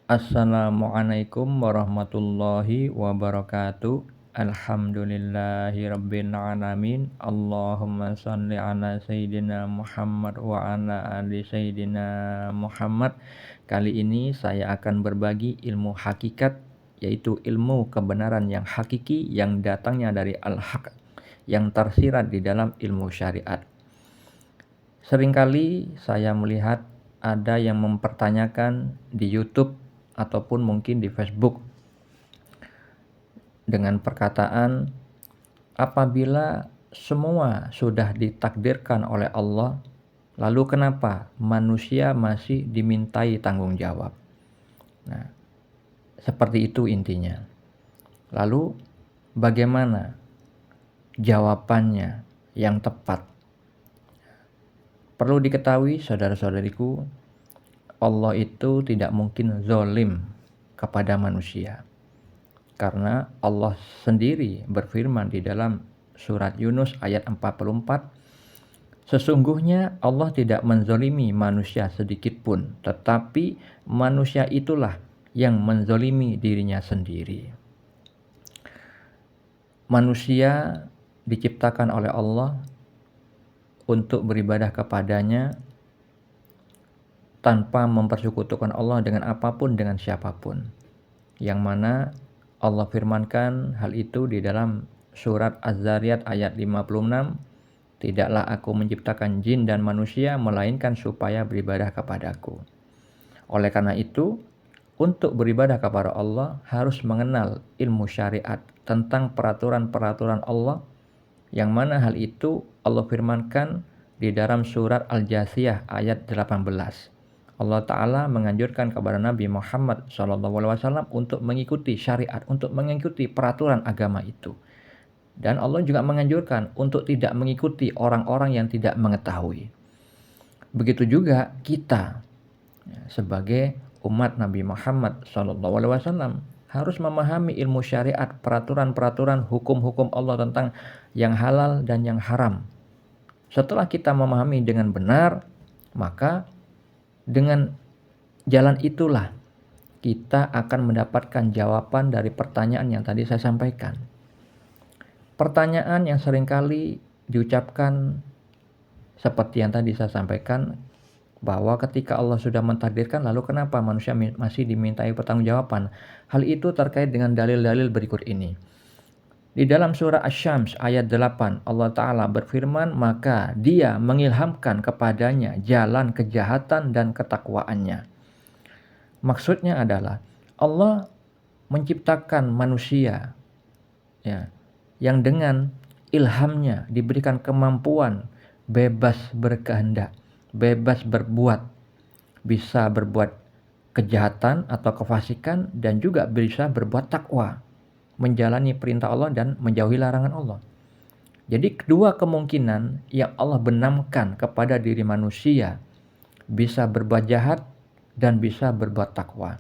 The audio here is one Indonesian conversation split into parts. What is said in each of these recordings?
Assalamualaikum warahmatullahi wabarakatuh. Alhamdulillahirabbil alamin. Allahumma shalli ala sayyidina Muhammad wa ala ali sayyidina Muhammad. Kali ini saya akan berbagi ilmu hakikat, yaitu ilmu kebenaran yang hakiki yang datangnya dari al-haq, yang tersirat di dalam ilmu syariat. Seringkali saya melihat ada yang mempertanyakan di YouTube ataupun mungkin di Facebook dengan perkataan, apabila semua sudah ditakdirkan oleh Allah, lalu kenapa manusia masih dimintai tanggung jawab? Nah, seperti itu intinya. Lalu bagaimana jawabannya yang tepat? Perlu diketahui saudara-saudariku, Allah itu tidak mungkin zalim kepada manusia. Karena Allah sendiri berfirman di dalam surat Yunus ayat 44, sesungguhnya Allah tidak menzalimi manusia sedikit pun, tetapi manusia itulah yang menzalimi dirinya sendiri. Manusia diciptakan oleh Allah untuk beribadah kepadanya tanpa mempersekutukan Allah dengan apapun, dengan siapapun. Yang mana Allah firmankan hal itu di dalam surat Az-Zariyat ayat 56, tidaklah aku menciptakan jin dan manusia melainkan supaya beribadah kepadaku. Oleh karena itu, untuk beribadah kepada Allah harus mengenal ilmu syariat tentang peraturan-peraturan Allah, yang mana hal itu Allah firmankan di dalam surat Al-Jasiyah ayat 18. Allah Ta'ala menganjurkan kepada Nabi Muhammad SAW untuk mengikuti syariat, untuk mengikuti peraturan agama itu. Dan Allah juga menganjurkan untuk tidak mengikuti orang-orang yang tidak mengetahui. Begitu juga kita sebagai umat Nabi Muhammad SAW harus memahami ilmu syariat, peraturan-peraturan, hukum-hukum Allah tentang yang halal dan yang haram. Setelah kita memahami dengan benar, maka dengan jalan itulah kita akan mendapatkan jawaban dari pertanyaan yang tadi saya sampaikan. Pertanyaan yang seringkali diucapkan seperti yang tadi saya sampaikan, bahwa ketika Allah sudah mentakdirkan, lalu kenapa manusia masih dimintai pertanggungjawaban? Hal itu terkait dengan dalil-dalil berikut ini. Di dalam surah Asy-Syams ayat 8, Allah Ta'ala berfirman, maka Dia mengilhamkan kepadanya jalan kejahatan dan ketakwaannya. Maksudnya adalah Allah menciptakan manusia yang dengan ilhamnya diberikan kemampuan bebas berkehendak, bebas berbuat, bisa berbuat kejahatan atau kefasikan, dan juga bisa berbuat takwa, menjalani perintah Allah dan menjauhi larangan Allah. Jadi kedua kemungkinan yang Allah benamkan kepada diri manusia, bisa berbuat jahat dan bisa berbuat takwa.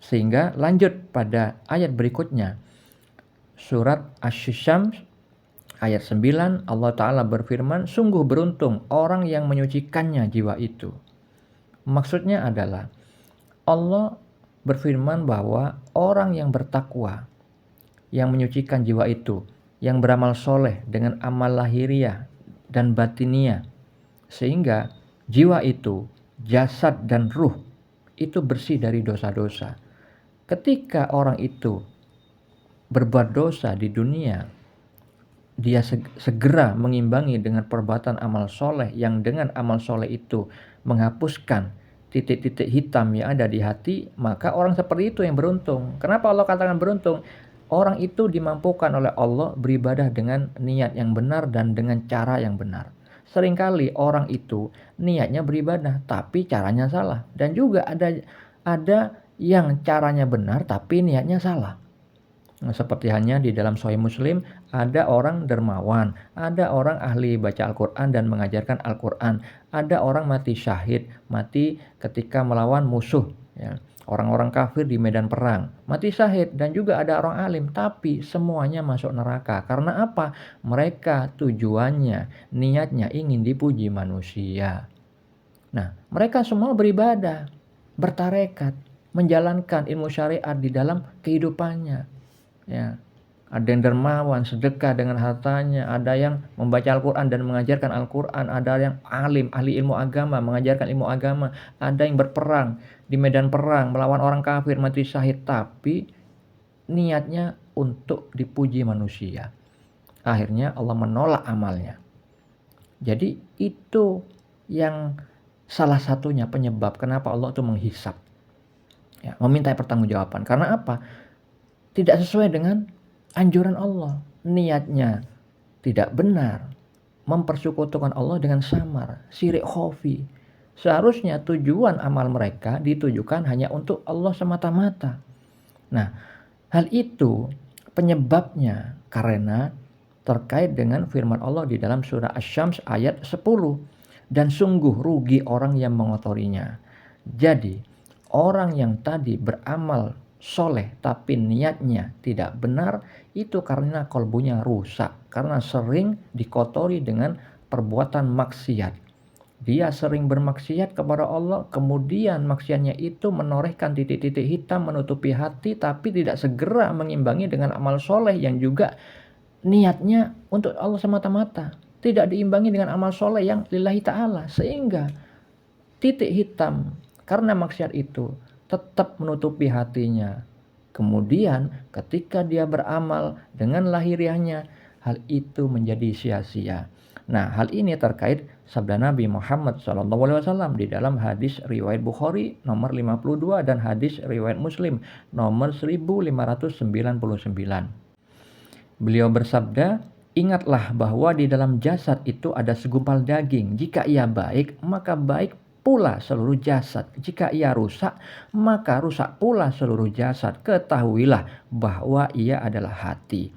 Sehingga lanjut pada ayat berikutnya, surat Asy-Syams ayat 9, Allah Ta'ala berfirman, sungguh beruntung orang yang menyucikannya jiwa itu. Maksudnya adalah Allah berfirman bahwa orang yang bertakwa, yang menyucikan jiwa itu, yang beramal soleh dengan amal lahiriah dan batiniah, sehingga jiwa itu, jasad dan ruh itu bersih dari dosa-dosa. Ketika orang itu berbuat dosa di dunia, dia segera mengimbangi dengan perbuatan amal soleh, yang dengan amal soleh itu menghapuskan titik-titik hitam yang ada di hati, maka orang seperti itu yang beruntung. Kenapa Allah katakan beruntung? Orang itu dimampukan oleh Allah beribadah dengan niat yang benar dan dengan cara yang benar. Seringkali orang itu niatnya beribadah tapi caranya salah, dan juga ada yang caranya benar tapi niatnya salah. Nah, seperti hanya di dalam Sahih Muslim, ada orang dermawan, ada orang ahli baca Al-Quran dan mengajarkan Al-Quran, ada orang mati syahid, mati ketika melawan musuh, orang-orang kafir di medan perang, mati syahid, dan juga ada orang alim, tapi semuanya masuk neraka. Karena apa? Mereka tujuannya, niatnya ingin dipuji manusia. Nah, mereka semua beribadah, bertarekat, menjalankan ilmu syariat di dalam kehidupannya. Ya. Ada yang dermawan, sedekah dengan hartanya, ada yang membaca Al-Quran dan mengajarkan Al-Quran, ada yang alim, ahli ilmu agama, mengajarkan ilmu agama, ada yang berperang di medan perang, melawan orang kafir, mati syahid, tapi niatnya untuk dipuji manusia. Akhirnya Allah menolak amalnya. Jadi itu yang salah satunya penyebab kenapa Allah itu menghisap. Ya, meminta pertanggungjawaban. Karena apa? Tidak sesuai dengan anjuran Allah. Niatnya tidak benar. Mempersekutukan Allah dengan samar. Syirik khafi. Seharusnya tujuan amal mereka ditujukan hanya untuk Allah semata-mata. Nah, hal itu penyebabnya karena terkait dengan firman Allah di dalam surah Asy-Syams ayat 10. Dan sungguh rugi orang yang mengotorinya. Jadi, orang yang tadi beramal soleh tapi niatnya tidak benar, itu karena kolbunya rusak. Karena sering dikotori dengan perbuatan maksiat. Dia sering bermaksiat kepada Allah, kemudian maksiatnya itu menorehkan titik-titik hitam menutupi hati, tapi tidak segera mengimbangi dengan amal soleh yang juga niatnya untuk Allah semata-mata. Tidak diimbangi dengan amal soleh yang lillahi ta'ala. Sehingga titik hitam karena maksiat itu tetap menutupi hatinya. Kemudian ketika dia beramal dengan lahiriahnya, hal itu menjadi sia-sia. Nah, hal ini terkait sabda Nabi Muhammad SAW di dalam hadis riwayat Bukhari nomor 52 dan hadis riwayat Muslim nomor 1599. Beliau bersabda, "Ingatlah bahwa di dalam jasad itu ada segumpal daging. Jika ia baik, maka baik pula seluruh jasad. Jika ia rusak, maka rusak pula seluruh jasad. Ketahuilah bahwa ia adalah hati."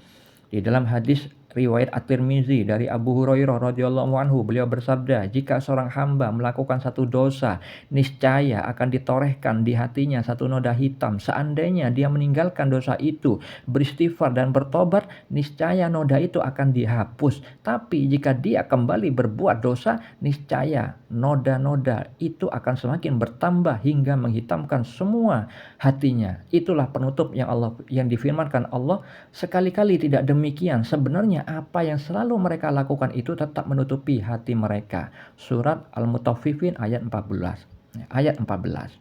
Di dalam hadis riwayat At-Tirmizi dari Abu Hurairah radhiyallahu anhu, beliau bersabda, "Jika seorang hamba melakukan satu dosa, niscaya akan ditorehkan di hatinya satu noda hitam. Seandainya dia meninggalkan dosa itu, beristighfar dan bertobat, niscaya noda itu akan dihapus. Tapi jika dia kembali berbuat dosa, niscaya noda-noda itu akan semakin bertambah hingga menghitamkan semua hatinya." Itulah penutup yang difirmankan Allah. Sekali-kali tidak demikian. Sebenarnya apa yang selalu mereka lakukan itu tetap menutupi hati mereka. Surat Al-Mutaffifin ayat 14. Ayat 14.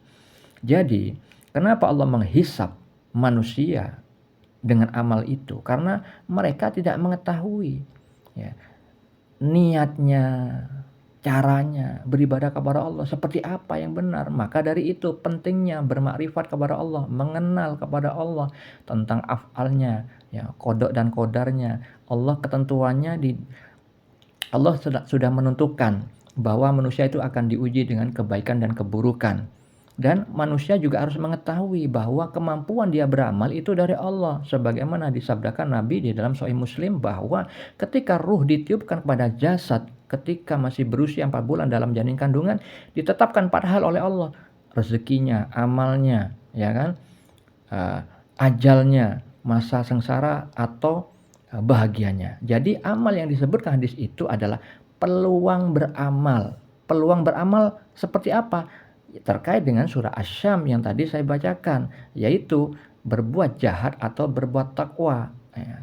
Jadi, kenapa Allah menghisap manusia dengan amal itu? Karena mereka tidak mengetahui ya, niatnya, caranya beribadah kepada Allah seperti apa yang benar. Maka dari itu pentingnya bermakrifat kepada Allah, mengenal kepada Allah tentang af'alnya, ya, kodok dan kodarnya. Allah ketentuannya Allah sudah menentukan bahwa manusia itu akan diuji dengan kebaikan dan keburukan. Dan manusia juga harus mengetahui bahwa kemampuan dia beramal itu dari Allah. Sebagaimana disabdakan Nabi di dalam Sahih Muslim bahwa ketika ruh ditiupkan kepada jasad, ketika masih berusia 4 bulan dalam janin kandungan, ditetapkan 4 hal oleh Allah. Rezekinya, amalnya, ya kan, ajalnya, masa sengsara atau bahagianya. Jadi amal yang disebutkan hadis itu adalah peluang beramal. Peluang beramal seperti apa? Terkait dengan surah Asy-Syams yang tadi saya bacakan, yaitu berbuat jahat atau berbuat takwa.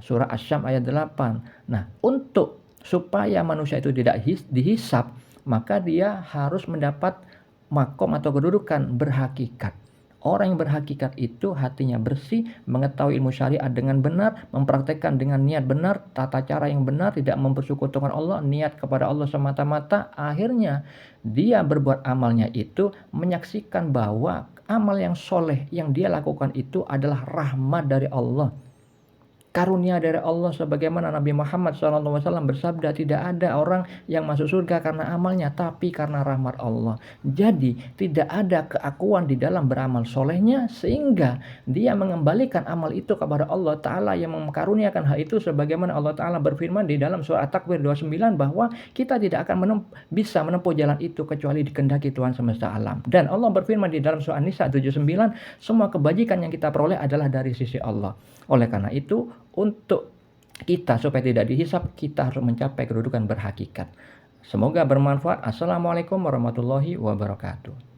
Surah Asy-Syams ayat 8. Nah, untuk supaya manusia itu tidak dihisap, maka dia harus mendapat makom atau kedudukan berhakikat. Orang yang berhakikat itu hatinya bersih, mengetahui ilmu syariat dengan benar, mempraktekkan dengan niat benar, tata cara yang benar, tidak mempersekutukan Allah, niat kepada Allah semata-mata. Akhirnya dia berbuat amalnya itu menyaksikan bahwa amal yang soleh yang dia lakukan itu adalah rahmat dari Allah, karunia dari Allah, sebagaimana Nabi Muhammad SAW bersabda, tidak ada orang yang masuk surga karena amalnya, tapi karena rahmat Allah. Jadi tidak ada keakuan di dalam beramal solehnya, sehingga dia mengembalikan amal itu kepada Allah Ta'ala yang mengkaruniakan hal itu, sebagaimana Allah Ta'ala berfirman di dalam surah At-Takwir 29 bahwa kita tidak akan bisa menempuh jalan itu kecuali dikehendaki Tuhan semesta alam. Dan Allah berfirman di dalam surah An-Nisa 79, semua kebajikan yang kita peroleh adalah dari sisi Allah. Oleh karena itu, untuk kita supaya tidak dihisap, kita harus mencapai kedudukan berhakikat. Semoga bermanfaat. Assalamualaikum warahmatullahi wabarakatuh.